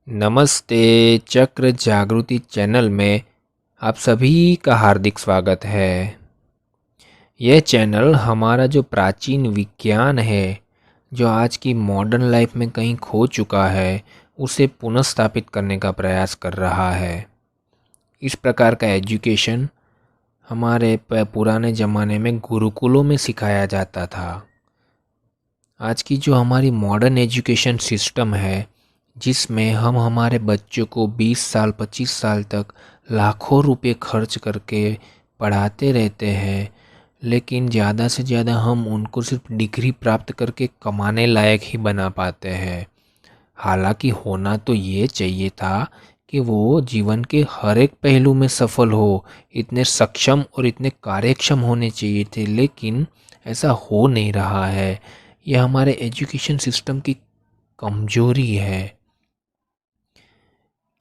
नमस्ते। चक्र जागृति चैनल में आप सभी का हार्दिक स्वागत है। यह चैनल हमारा जो प्राचीन विज्ञान है, जो आज की मॉडर्न लाइफ में कहीं खो चुका है, उसे पुनर्स्थापित करने का प्रयास कर रहा है। इस प्रकार का एजुकेशन हमारे पुराने ज़माने में गुरुकुलों में सिखाया जाता था। आज की जो हमारी मॉडर्न एजुकेशन सिस्टम है, जिसमें हम हमारे बच्चों को 20 साल 25 साल तक लाखों रुपए खर्च करके पढ़ाते रहते हैं, लेकिन ज़्यादा से ज़्यादा हम उनको सिर्फ डिग्री प्राप्त करके कमाने लायक ही बना पाते हैं। हालांकि होना तो ये चाहिए था कि वो जीवन के हर एक पहलू में सफल हो, इतने सक्षम और इतने कार्यक्षम होने चाहिए थे, लेकिन ऐसा हो नहीं रहा है। यह हमारे एजुकेशन सिस्टम की कमजोरी है,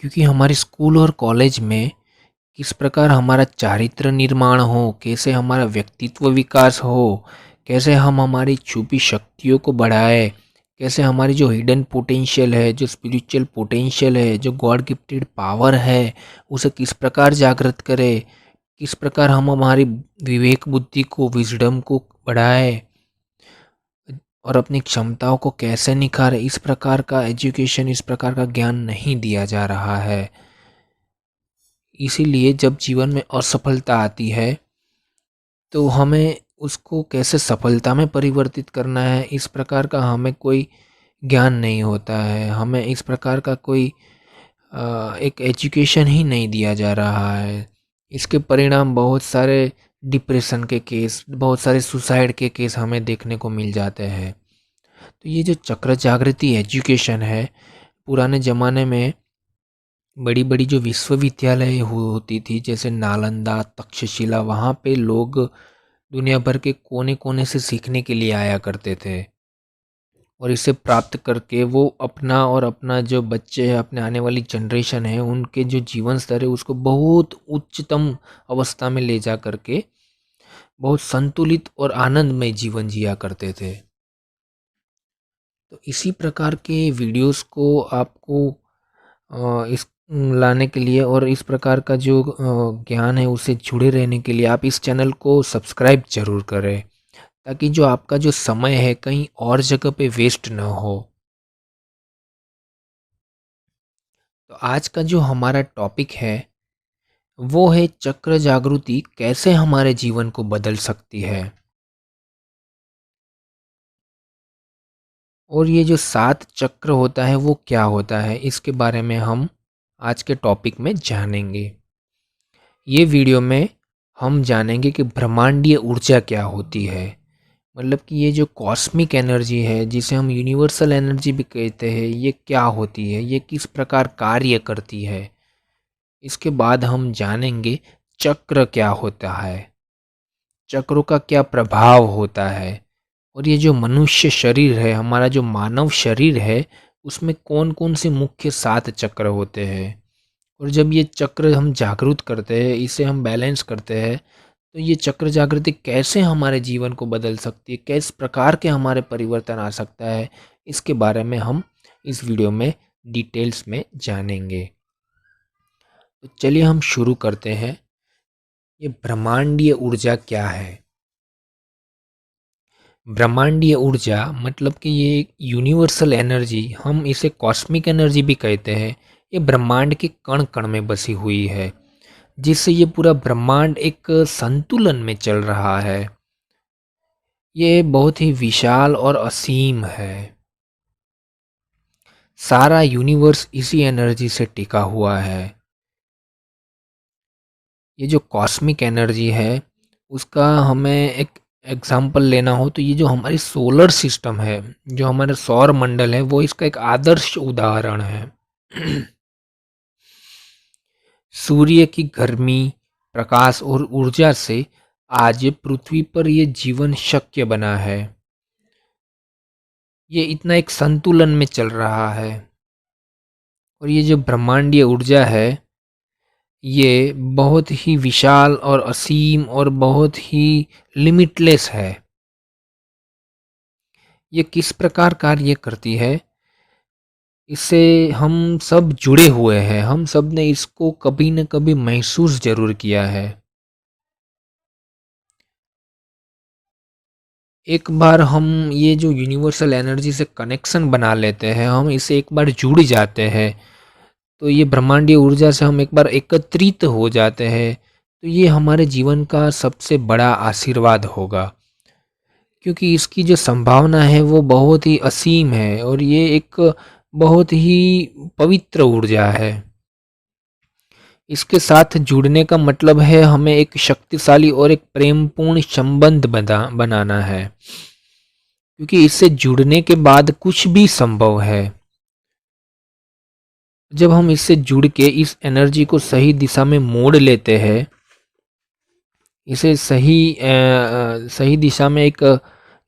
क्योंकि हमारे स्कूल और कॉलेज में किस प्रकार हमारा चारित्र निर्माण हो, कैसे हमारा व्यक्तित्व विकास हो, कैसे हम हमारी छुपी शक्तियों को बढ़ाए, कैसे हमारी जो हिडन पोटेंशियल है, जो स्पिरिचुअल पोटेंशियल है, जो गॉड गिफ्टेड पावर है, उसे किस प्रकार जागृत करें, किस प्रकार हम हमारी विवेक बुद्धि को, विजडम को बढ़ाए और अपनी क्षमताओं को कैसे निखारे। इस प्रकार का एजुकेशन, इस प्रकार का ज्ञान नहीं दिया जा रहा है। इसीलिए जब जीवन में असफलता आती है, तो हमें उसको कैसे सफलता में परिवर्तित करना है, इस प्रकार का हमें कोई ज्ञान नहीं होता है। हमें इस प्रकार का कोई एक एजुकेशन ही नहीं दिया जा रहा है। इसके परिणाम बहुत सारे डिप्रेशन के केस, बहुत सारे सुसाइड के केस हमें देखने को मिल जाते हैं। तो ये जो चक्र जागृति एजुकेशन है, पुराने ज़माने में बड़ी बड़ी जो विश्वविद्यालय होती थी, जैसे नालंदा, तक्षशिला, वहाँ पे लोग दुनिया भर के कोने कोने से सीखने के लिए आया करते थे, और इसे प्राप्त करके वो अपना और अपना जो बच्चे हैं, अपने आने वाली जनरेशन है, उनके जो जीवन स्तर है उसको बहुत उच्चतम अवस्था में ले जा करके बहुत संतुलित और आनंदमय जीवन जिया करते थे। तो इसी प्रकार के वीडियोस को आपको इस लाने के लिए और इस प्रकार का जो ज्ञान है उससे जुड़े रहने के लिए आप इस चैनल को सब्सक्राइब ज़रूर करें, ताकि जो आपका जो समय है कहीं और जगह पे वेस्ट ना हो। तो आज का जो हमारा टॉपिक है वो है चक्र जागृति कैसे हमारे जीवन को बदल सकती है। और ये जो 7 चक्र होता है वो क्या होता है, इसके बारे में हम आज के टॉपिक में जानेंगे। ये वीडियो में हम जानेंगे कि ब्रह्मांडीय ऊर्जा क्या होती है, मतलब कि ये जो कॉस्मिक एनर्जी है, जिसे हम यूनिवर्सल एनर्जी भी कहते हैं, ये क्या होती है, ये किस प्रकार कार्य करती है। इसके बाद हम जानेंगे चक्र क्या होता है, चक्रों का क्या प्रभाव होता है, और ये जो मनुष्य शरीर है, हमारा जो मानव शरीर है, उसमें कौन कौन से मुख्य 7 चक्र होते हैं। और जब ये चक्र हम जागृत करते हैं, इसे हम बैलेंस करते हैं, तो ये चक्र जागृति कैसे हमारे जीवन को बदल सकती है, किस प्रकार के हमारे परिवर्तन आ सकता है, इसके बारे में हम इस वीडियो में डिटेल्स में जानेंगे। तो चलिए हम शुरू करते हैं। ये ब्रह्मांडीय ऊर्जा क्या है। ब्रह्मांडीय ऊर्जा मतलब कि ये एक यूनिवर्सल एनर्जी, हम इसे कॉस्मिक एनर्जी भी कहते हैं। ये ब्रह्मांड के कण कण में बसी हुई है, जिससे ये पूरा ब्रह्मांड एक संतुलन में चल रहा है। ये बहुत ही विशाल और असीम है। सारा यूनिवर्स इसी एनर्जी से टिका हुआ है। ये जो कॉस्मिक एनर्जी है, उसका हमें एक एग्जाम्पल लेना हो तो ये जो हमारी सोलर सिस्टम है, जो हमारा सौर मंडल है, वो इसका एक आदर्श उदाहरण है। सूर्य की गर्मी, प्रकाश और ऊर्जा से आज पृथ्वी पर ये जीवन शक्य बना है। ये इतना एक संतुलन में चल रहा है। और ये जो ब्रह्मांडीय ऊर्जा है, ये बहुत ही विशाल और असीम और बहुत ही लिमिटलेस है। ये किस प्रकार कार्य करती है। इससे हम सब जुड़े हुए हैं, हम सब ने इसको कभी न कभी महसूस ज़रूर किया है। एक बार हम ये जो यूनिवर्सल एनर्जी से कनेक्शन बना लेते हैं, हम इससे एक बार जुड़ जाते हैं, तो ये ब्रह्मांडीय ऊर्जा से हम एक बार एकत्रित हो जाते हैं, तो ये हमारे जीवन का सबसे बड़ा आशीर्वाद होगा। क्योंकि इसकी जो संभावना है वो बहुत ही असीम है और ये एक बहुत ही पवित्र ऊर्जा है। इसके साथ जुड़ने का मतलब है हमें एक शक्तिशाली और एक प्रेमपूर्ण संबंध बनाना है, क्योंकि इससे जुड़ने के बाद कुछ भी संभव है। जब हम इससे जुड़ के इस एनर्जी को सही दिशा में मोड़ लेते हैं, इसे सही दिशा में एक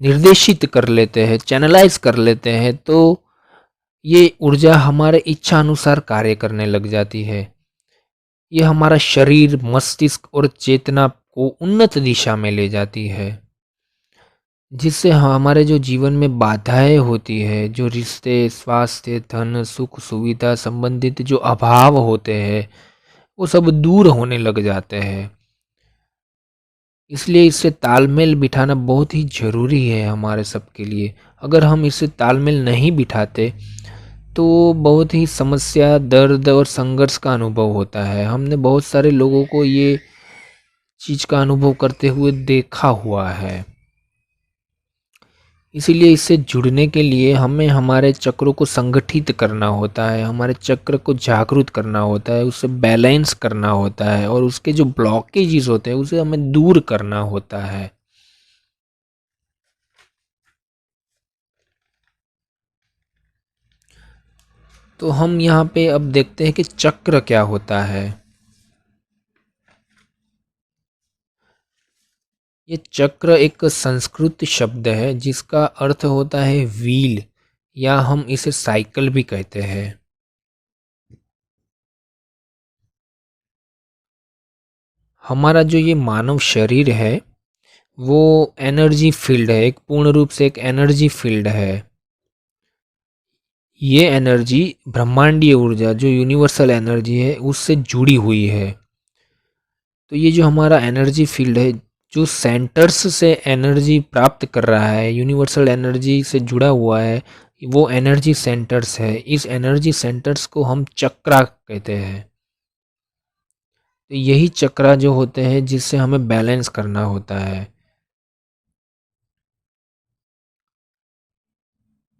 निर्देशित कर लेते हैं, चैनलाइज कर लेते हैं, तो ये ऊर्जा हमारे इच्छा अनुसार कार्य करने लग जाती है। ये हमारा शरीर, मस्तिष्क और चेतना को उन्नत दिशा में ले जाती है, जिससे हमारे जो जीवन में बाधाएं होती है, जो रिश्ते, स्वास्थ्य, धन, सुख, सुविधा संबंधित जो अभाव होते हैं, वो सब दूर होने लग जाते हैं। इसलिए इससे तालमेल बिठाना बहुत ही ज़रूरी है हमारे सबके लिए। अगर हम इससे तालमेल नहीं बिठाते तो बहुत ही समस्या, दर्द और संघर्ष का अनुभव होता है। हमने बहुत सारे लोगों को ये चीज़ का अनुभव करते हुए देखा हुआ है। इसीलिए इससे जुड़ने के लिए हमें हमारे चक्रों को संगठित करना होता है, हमारे चक्र को जागरूक करना होता है, उसे बैलेंस करना होता है और उसके जो ब्लॉकेजेस होते हैं उसे हमें दूर करना होता है। तो हम यहाँ पे अब देखते हैं कि चक्र क्या होता है। ये चक्र एक संस्कृत शब्द है जिसका अर्थ होता है व्हील, या हम इसे साइकिल भी कहते हैं। हमारा जो ये मानव शरीर है वो एनर्जी फील्ड है, एक पूर्ण रूप से एक एनर्जी फील्ड है। ये एनर्जी ब्रह्मांडीय ऊर्जा जो यूनिवर्सल एनर्जी है उससे जुड़ी हुई है। तो ये जो हमारा एनर्जी फील्ड है, जो सेंटर्स से एनर्जी प्राप्त कर रहा है, यूनिवर्सल एनर्जी से जुड़ा हुआ है, वो एनर्जी सेंटर्स है। इस एनर्जी सेंटर्स को हम चक्रा कहते हैं। तो यही चक्रा जो होते हैं जिससे हमें बैलेंस करना होता है।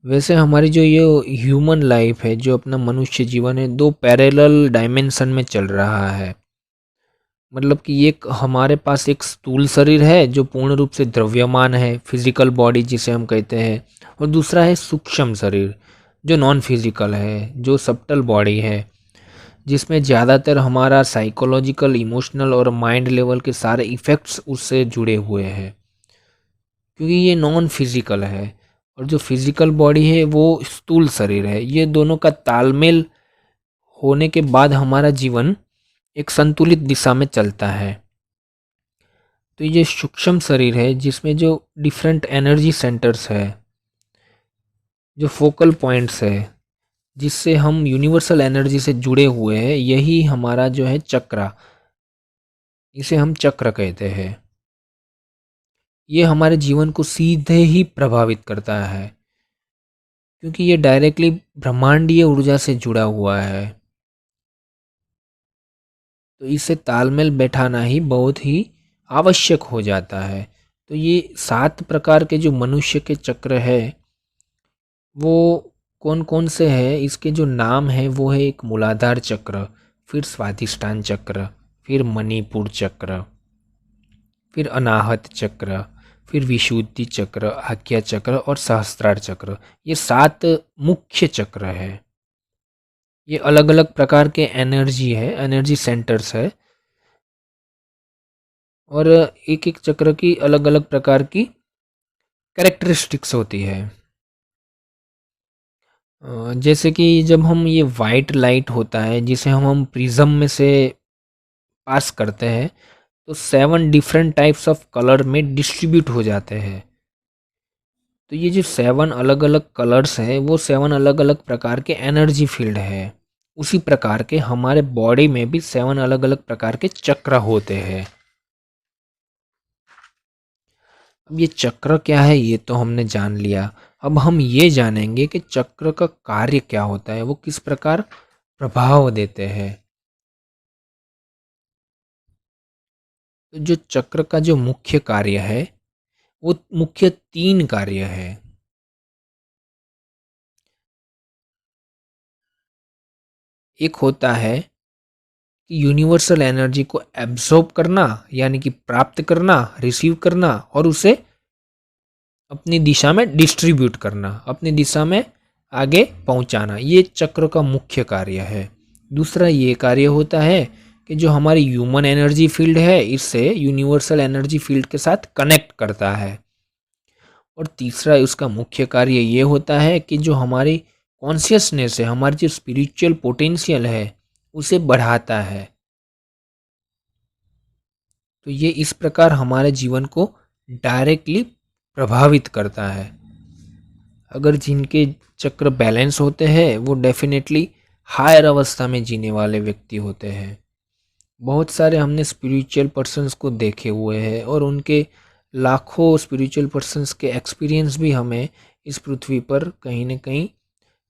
वैसे हमारी जो ये ह्यूमन लाइफ है, जो अपना मनुष्य जीवन है, दो पैरेलल डायमेंशन में चल रहा है। मतलब कि एक हमारे पास एक स्थूल शरीर है जो पूर्ण रूप से द्रव्यमान है, फिजिकल बॉडी जिसे हम कहते हैं, और दूसरा है सूक्ष्म शरीर जो नॉन फिजिकल है, जो सब्टल बॉडी है, जिसमें ज़्यादातर हमारा साइकोलॉजिकल, इमोशनल और माइंड लेवल के सारे इफ़ेक्ट्स उससे जुड़े हुए हैं, क्योंकि ये नॉन फिजिकल है। और जो फिजिकल बॉडी है वो स्थूल शरीर है। ये दोनों का तालमेल होने के बाद हमारा जीवन एक संतुलित दिशा में चलता है। तो ये सूक्ष्म शरीर है जिसमें जो डिफरेंट एनर्जी सेंटर्स है, जो फोकल पॉइंट्स है, जिससे हम यूनिवर्सल एनर्जी से जुड़े हुए हैं, यही हमारा जो है चक्रा, इसे हम चक्र कहते हैं। ये हमारे जीवन को सीधे ही प्रभावित करता है, क्योंकि ये डायरेक्टली ब्रह्मांडीय ऊर्जा से जुड़ा हुआ है। तो इससे तालमेल बैठाना ही बहुत ही आवश्यक हो जाता है। तो ये 7 प्रकार के जो मनुष्य के चक्र है वो कौन कौन से हैं, इसके जो नाम है वो है एक मूलाधार चक्र, फिर स्वाधिष्ठान चक्र, फिर मणिपुर चक्र, फिर अनाहत चक्र, फिर विशुद्धि चक्र, आज्ञा चक्र और सहस्त्रार चक्र। ये 7 मुख्य चक्र है। ये अलग अलग प्रकार के एनर्जी है, एनर्जी सेंटर्स है, और एक एक चक्र की अलग अलग प्रकार की कैरेक्टरिस्टिक्स होती है। जैसे कि जब हम ये वाइट लाइट होता है जिसे हम प्रिज्म में से पास करते हैं, तो 7 डिफरेंट टाइप्स ऑफ कलर में डिस्ट्रीब्यूट हो जाते हैं। तो ये जो 7 अलग-अलग कलर्स हैं, वो 7 अलग-अलग प्रकार के एनर्जी फील्ड है। उसी प्रकार के हमारे बॉडी में भी 7 अलग-अलग प्रकार के चक्र होते हैं। अब ये चक्र क्या है ये तो हमने जान लिया। अब हम ये जानेंगे कि चक्र का कार्य क्या होता है, वो किस प्रकार प्रभाव देते हैं। तो जो चक्र का जो मुख्य कार्य है, वो मुख्य 3 कार्य है। एक होता है कि यूनिवर्सल एनर्जी को एब्जॉर्ब करना, यानी कि प्राप्त करना, रिसीव करना और उसे अपनी दिशा में डिस्ट्रीब्यूट करना, अपनी दिशा में आगे पहुंचाना, ये चक्र का मुख्य कार्य है। दूसरा ये कार्य होता है कि जो हमारी ह्यूमन एनर्जी फील्ड है, इससे यूनिवर्सल एनर्जी फील्ड के साथ कनेक्ट करता है। और तीसरा उसका मुख्य कार्य ये होता है कि जो हमारी कॉन्शियसनेस है, हमारी जो स्पिरिचुअल पोटेंशियल है, उसे बढ़ाता है। तो ये इस प्रकार हमारे जीवन को डायरेक्टली प्रभावित करता है। अगर जिनके चक्र बैलेंस होते हैं, वो डेफिनेटली हायर अवस्था में जीने वाले व्यक्ति होते हैं। बहुत सारे हमने स्पिरिचुअल पर्सन्स को देखे हुए हैं और उनके लाखों स्पिरिचुअल पर्सन्स के एक्सपीरियंस भी हमें इस पृथ्वी पर कहीं न कहीं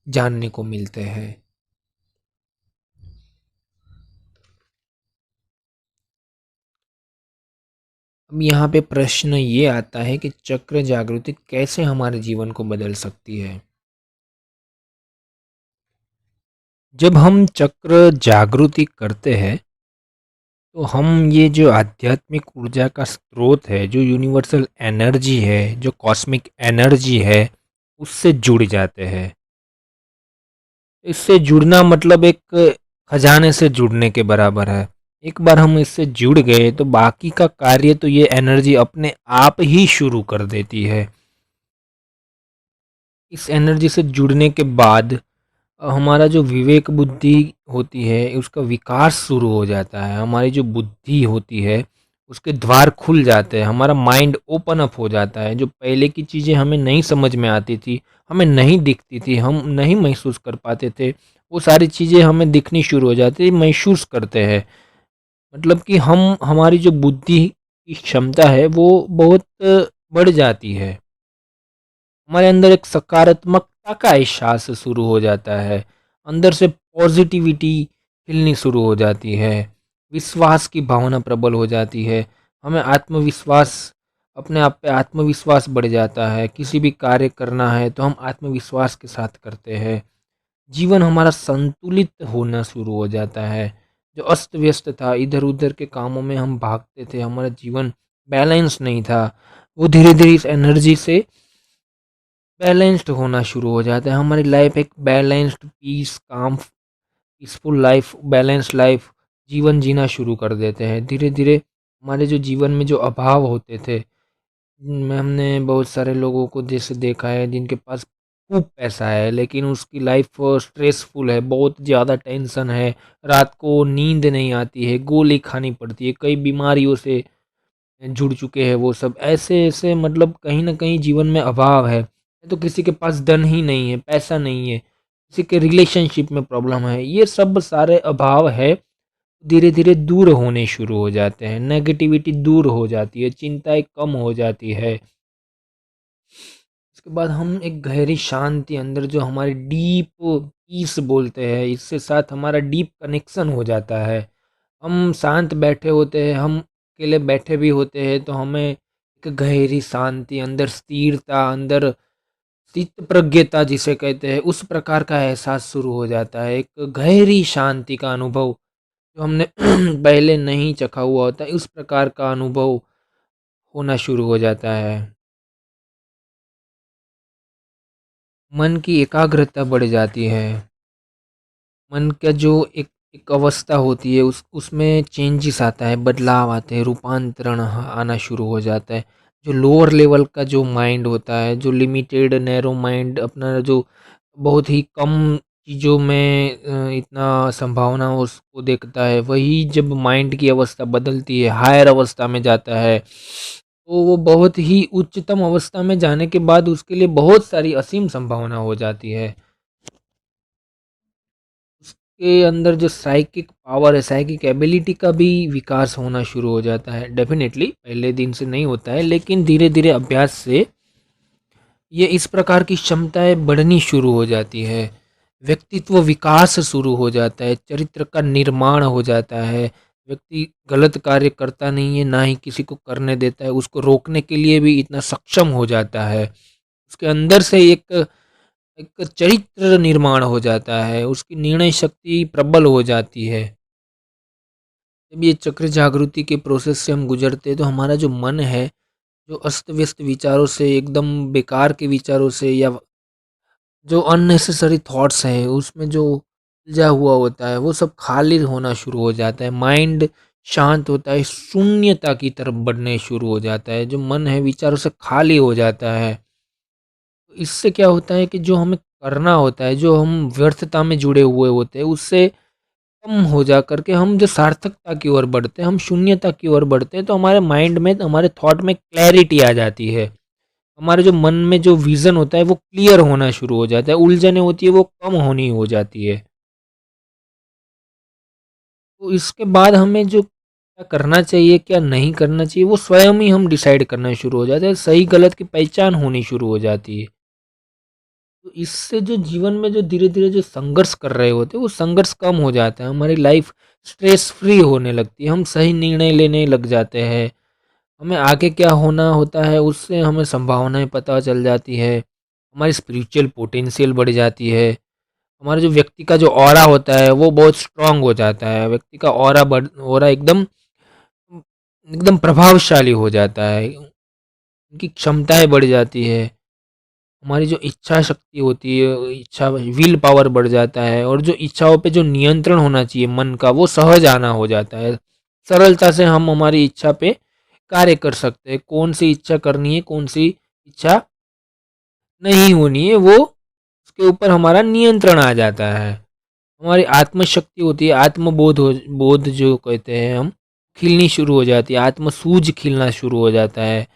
जानने को मिलते हैं। अब यहाँ पे प्रश्न ये आता है कि चक्र जागृति कैसे हमारे जीवन को बदल सकती है। जब हम चक्र जागृति करते हैं, तो हम ये जो आध्यात्मिक ऊर्जा का स्रोत है, जो यूनिवर्सल एनर्जी है, जो कॉस्मिक एनर्जी है, उससे जुड़ जाते हैं। इससे जुड़ना मतलब एक खजाने से जुड़ने के बराबर है। एक बार हम इससे जुड़ गए तो बाकी का कार्य तो ये एनर्जी अपने आप ही शुरू कर देती है। इस एनर्जी से जुड़ने के बाद हमारा जो विवेक बुद्धि होती है, उसका विकास शुरू हो जाता है। हमारी जो बुद्धि होती है, उसके द्वार खुल जाते हैं, हमारा माइंड ओपन अप हो जाता है। जो पहले की चीज़ें हमें नहीं समझ में आती थी, हमें नहीं दिखती थी, हम नहीं महसूस कर पाते थे, वो सारी चीज़ें हमें दिखनी शुरू हो जाती है, महसूस करते हैं। मतलब कि हम हमारी जो बुद्धि की क्षमता है, वो बहुत बढ़ जाती है। हमारे अंदर एक सकारात्मकता का एहसास शुरू हो जाता है। अंदर से पॉजिटिविटी फीलनी शुरू हो जाती है। विश्वास की भावना प्रबल हो जाती है। हमें आत्मविश्वास, अपने आप पे आत्मविश्वास बढ़ जाता है। किसी भी कार्य करना है तो हम आत्मविश्वास के साथ करते हैं। जीवन हमारा संतुलित होना शुरू हो जाता है। जो अस्त व्यस्त था, इधर उधर के कामों में हम भागते थे, हमारा जीवन बैलेंस नहीं था, वो धीरे धीरे इस एनर्जी से बैलेंस्ड होना शुरू हो जाता है। हमारी लाइफ एक बैलेंस्ड, पीस, काम, पीसफुल लाइफ, बैलेंस्ड लाइफ जीवन जीना शुरू कर देते हैं। धीरे धीरे हमारे जो जीवन में जो अभाव होते थे, में हमने बहुत सारे लोगों को जैसे देखा है जिनके पास खूब पैसा है लेकिन उसकी लाइफ स्ट्रेसफुल है, बहुत ज़्यादा टेंशन है, रात को नींद नहीं आती है, गोली खानी पड़ती है, कई बीमारियों से जुड़ चुके हैं। वो सब ऐसे ऐसे, मतलब कहीं ना कहीं जीवन में अभाव है। तो किसी के पास धन ही नहीं है, पैसा नहीं है, किसी के रिलेशनशिप में प्रॉब्लम है, ये सब सारे अभाव है, धीरे धीरे दूर होने शुरू हो जाते हैं। नेगेटिविटी दूर हो जाती है, चिंताएं कम हो जाती है। उसके बाद हम एक गहरी शांति, अंदर जो हमारी डीप पीस बोलते हैं, इससे साथ हमारा डीप कनेक्शन हो जाता है। हम शांत बैठे होते हैं, हम अकेले बैठे भी होते हैं, तो हमें एक गहरी शांति, अंदर स्थिरता, अंदर चित्त प्रज्ञता जिसे कहते हैं, उस प्रकार का एहसास शुरू हो जाता है। एक गहरी शांति का अनुभव जो हमने पहले नहीं चखा हुआ होता है, उस प्रकार का अनुभव होना शुरू हो जाता है। मन की एकाग्रता बढ़ जाती है। मन का जो एक एक अवस्था होती है, उसमें चेंजेस आता है, बदलाव आते हैं, रूपांतरण आना शुरू हो जाता है। जो लोअर लेवल का जो माइंड होता है, जो लिमिटेड नैरो माइंड, अपना जो बहुत ही कम चीज़ों में इतना संभावना उसको देखता है, वही जब माइंड की अवस्था बदलती है, हायर अवस्था में जाता है, तो वो बहुत ही उच्चतम अवस्था में जाने के बाद उसके लिए बहुत सारी असीम संभावना हो जाती है। उसके अंदर जो साइकिक पावर है, साइकिक एबिलिटी का भी विकास होना शुरू हो जाता है। डेफ़िनेटली पहले दिन से नहीं होता है, लेकिन धीरे-धीरे अभ्यास से ये इस प्रकार की क्षमताएँ बढ़नी शुरू हो जाती है। व्यक्तित्व विकास शुरू हो जाता है, चरित्र का निर्माण हो जाता है। व्यक्ति गलत कार्य करता नहीं है, ना ही किसी को करने देता है, उसको रोकने के लिए भी इतना सक्षम हो जाता है। उसके अंदर से एक एक चरित्र निर्माण हो जाता है, उसकी निर्णय शक्ति प्रबल हो जाती है। जब ये चक्र जागृति के प्रोसेस से हम गुजरते हैं तो हमारा जो मन है, जो अस्त-व्यस्त विचारों से, एकदम बेकार के विचारों से या जो अननेसेसरी थॉट्स हैं उसमें जो उलझा हुआ होता है वो सब खाली होना शुरू हो जाता है। माइंड शांत होता है, शून्यता की तरफ बढ़ने शुरू हो जाता है। जो मन है विचारों से खाली हो जाता है। तो इससे क्या होता है कि जो हमें करना होता है, जो हम व्यर्थता में जुड़े हुए होते हैं, उससे कम हो जा करके हम जो सार्थकता की ओर बढ़ते हैं, हम शून्यता की ओर बढ़ते हैं, तो हमारे माइंड में, हमारे थॉट में क्लैरिटी आ जाती है। हमारे जो मन में जो विज़न होता है वो क्लियर होना शुरू हो जाता है, उलझनें होती है वो कम होनी हो जाती है। तो इसके बाद हमें जो क्या करना चाहिए, क्या नहीं करना चाहिए, वो स्वयं ही हम डिसाइड करना शुरू हो जाते हैं, सही गलत की पहचान होनी शुरू हो जाती है। तो इससे जो जीवन में जो धीरे-धीरे जो संघर्ष कर रहे होते हैं, वो संघर्ष कम हो जाता है, हमारी लाइफ़ स्ट्रेस फ्री होने लगती है, हम सही निर्णय लेने लग जाते हैं। हमें आगे क्या होना होता है उससे हमें संभावनाएँ पता चल जाती है, हमारी स्पिरिचुअल पोटेंशियल बढ़ जाती है, हमारा जो व्यक्ति का जो ऑरा होता है वो बहुत स्ट्रॉन्ग हो जाता है, व्यक्ति का ऑरा एकदम एकदम प्रभावशाली हो जाता है, उनकी क्षमताएँ बढ़ जाती है, हमारी जो इच्छा शक्ति होती है, इच्छा विल पावर बढ़ जाता है और जो इच्छाओं पे जो नियंत्रण होना चाहिए मन का वो सहज आना हो जाता है। सरलता से हम हमारी इच्छा पे कार्य कर सकते हैं, कौन-सी इच्छा करनी है, कौन-सी इच्छा नहीं होनी है, वो उसके ऊपर हमारा नियंत्रण आ जाता है। हमारी आत्मशक्ति होती है, बोध जो कहते हैं हम, खिलनी शुरू हो जाती है, आत्मसूझ खिलना शुरू हो जाता है।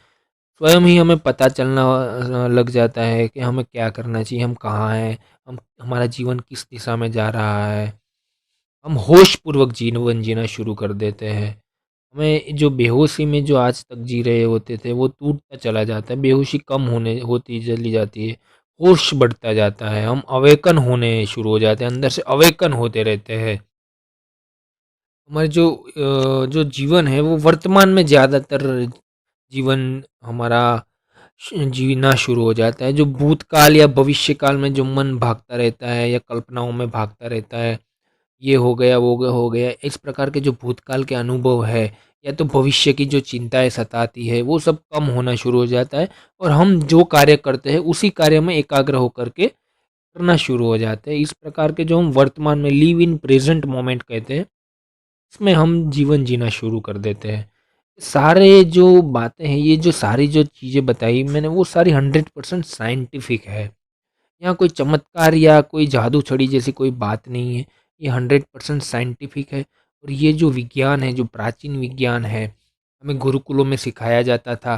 स्वयं ही हमें पता चलना लग जाता है कि हमें क्या करना चाहिए, हम कहाँ हैं, हम हमारा जीवन किस दिशा में जा रहा है। हम होशपूर्वक जीवन जीना शुरू कर देते हैं। हमें जो बेहोशी में जो आज तक जी रहे होते थे वो टूटता चला जाता है, बेहोशी कम होने होती चली जाती है, होश बढ़ता जाता है, हम अवेकन होने शुरू हो जाते हैं, अंदर से अवेकन होते रहते हैं। हमारे जो जीवन है वो वर्तमान में ज़्यादातर जीवन हमारा जीना शुरू हो जाता है। जो भूतकाल या भविष्यकाल में जो मन भागता रहता है या कल्पनाओं में भागता रहता है, ये हो गया, हो गया, इस प्रकार के जो भूतकाल के अनुभव है या तो भविष्य की जो चिंताएँ सताती है, वो सब कम होना शुरू हो जाता है और हम जो कार्य करते हैं, उसी कार्य में एकाग्र होकर के करना शुरू हो जाते हैं। इस प्रकार के जो हम वर्तमान में लिव इन प्रेज़ेंट मोमेंट कहते हैं, इसमें हम जीवन जीना शुरू कर देते हैं। सारे जो बातें हैं, ये जो सारी जो चीज़ें बताई मैंने, वो सारी 100% साइंटिफ़िक है। यहाँ कोई चमत्कार या कोई जादू छड़ी जैसी कोई बात नहीं है। ये 100% साइंटिफिक है और ये जो विज्ञान है, जो प्राचीन विज्ञान है, हमें गुरुकुलों में सिखाया जाता था,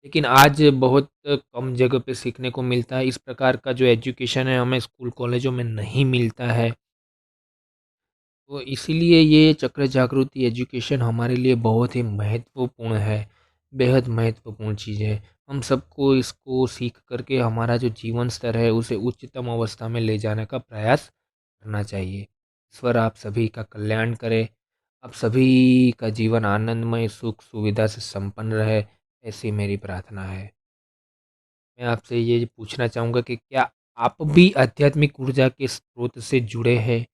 लेकिन आज बहुत कम जगह पे सीखने को मिलता है। इस प्रकार का जो एजुकेशन है, हमें स्कूल कॉलेजों में नहीं मिलता है। तो इसीलिए ये चक्र जागृति एजुकेशन हमारे लिए बहुत ही महत्वपूर्ण है, बेहद महत्वपूर्ण चीज़ है। हम सबको इसको सीख करके हमारा जो जीवन स्तर है उसे उच्चतम अवस्था में ले जाने का प्रयास करना चाहिए। ईश्वर आप सभी का कल्याण करे, आप सभी का जीवन आनंदमय, सुख सुविधा से संपन्न रहे, ऐसी मेरी प्रार्थना है। मैं आपसे ये पूछना चाहूँगा कि क्या आप भी आध्यात्मिक ऊर्जा के स्रोत से जुड़े हैं?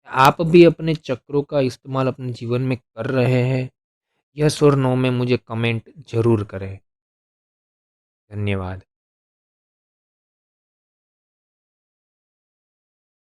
आप भी अपने चक्रों का इस्तेमाल अपने जीवन में कर रहे हैं? यस और नो में मुझे कमेंट ज़रूर करें। धन्यवाद।